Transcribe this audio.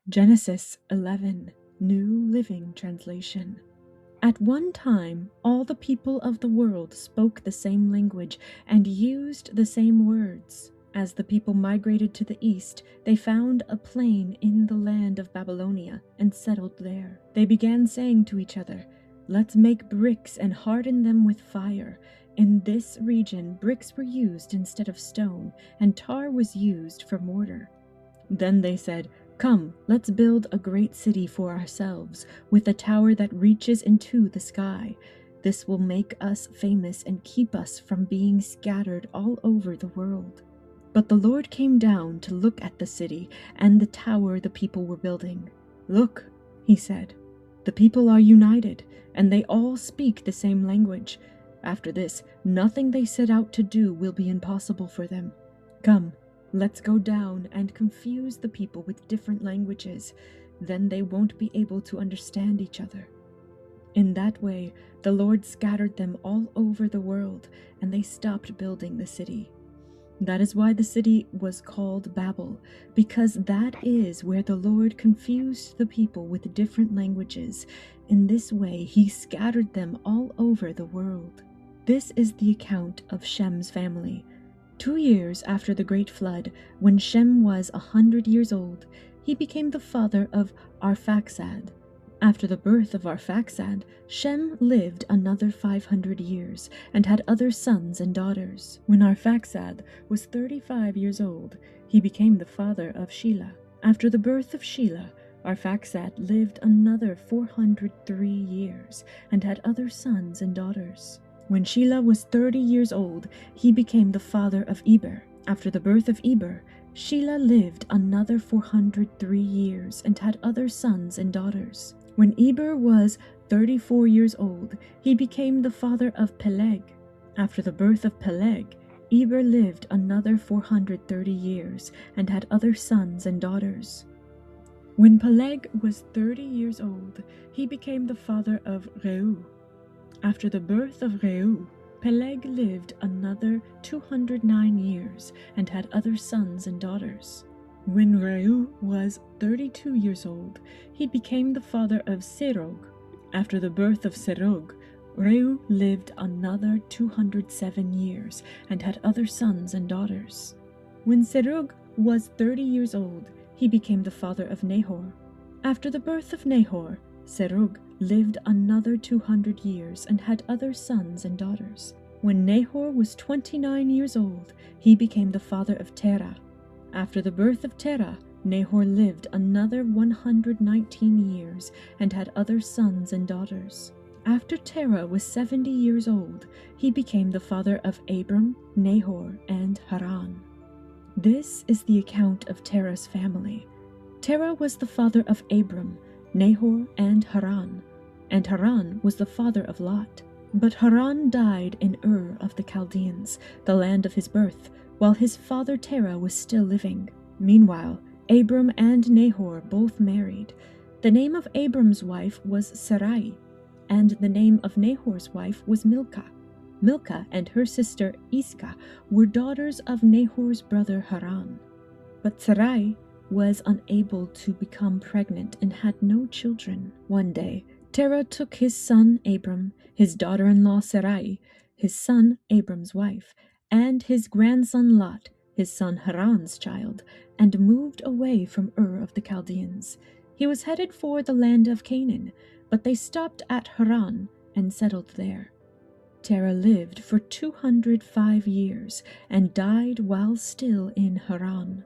Genesis 11, New Living Translation. At one time, all the people of the world spoke the same language and used the same words. As the people migrated to the east, they found a plain in the land of Babylonia and settled there. They began saying to each other, "Let's make bricks and harden them with fire." In this region, bricks were used instead of stone, and tar was used for mortar. Then they said, "Come, let's build a great city for ourselves, with a tower that reaches into the sky. This will make us famous and keep us from being scattered all over the world." But the Lord came down to look at the city and the tower the people were building. "Look," he said, "the people are united, and they all speak the same language. After this, nothing they set out to do will be impossible for them. Come, let's go down and confuse the people with different languages. Then they won't be able to understand each other." In that way, the Lord scattered them all over the world, and they stopped building the city. That is why the city was called Babel, because that is where the Lord confused the people with different languages. In this way, he scattered them all over the world. This is the account of Shem's family. 2 years after the great flood, when Shem was 100 years old, he became the father of Arphaxad. After the birth of Arphaxad, Shem lived another 500 years and had other sons and daughters. When Arphaxad was 35 years old, he became the father of Shelah. After the birth of Shelah, Arphaxad lived another 403 years and had other sons and daughters. When Shelah was 30 years old, he became the father of Eber. After the birth of Eber, Shelah lived another 403 years and had other sons and daughters. When Eber was 34 years old, he became the father of Peleg. After the birth of Peleg, Eber lived another 430 years and had other sons and daughters. When Peleg was 30 years old, he became the father of Reu. After the birth of Reu, Peleg lived another 209 years and had other sons and daughters. When Reu was 32 years old, he became the father of Serug. After the birth of Serug, Reu lived another 207 years and had other sons and daughters. When Serug was 30 years old, he became the father of Nahor. After the birth of Nahor, Serug lived another 200 years and had other sons and daughters. When Nahor was 29 years old, he became the father of Terah. After the birth of Terah, Nahor lived another 119 years and had other sons and daughters. After Terah was 70 years old, he became the father of Abram, Nahor, and Haran. This is the account of Terah's family. Terah was the father of Abram, Nahor, and Haran was the father of Lot. But Haran died in Ur of the Chaldeans, the land of his birth, while his father Terah was still living. Meanwhile, Abram and Nahor both married. The name of Abram's wife was Sarai, and the name of Nahor's wife was Milcah. Milcah and her sister Iscah were daughters of Nahor's brother Haran. But Sarai was unable to become pregnant and had no children. One day, Terah took his son Abram, his daughter-in-law Sarai, his son Abram's wife, and his grandson Lot, his son Haran's child, and moved away from Ur of the Chaldeans. He was headed for the land of Canaan, but they stopped at Haran and settled there. Terah lived for 205 years and died while still in Haran.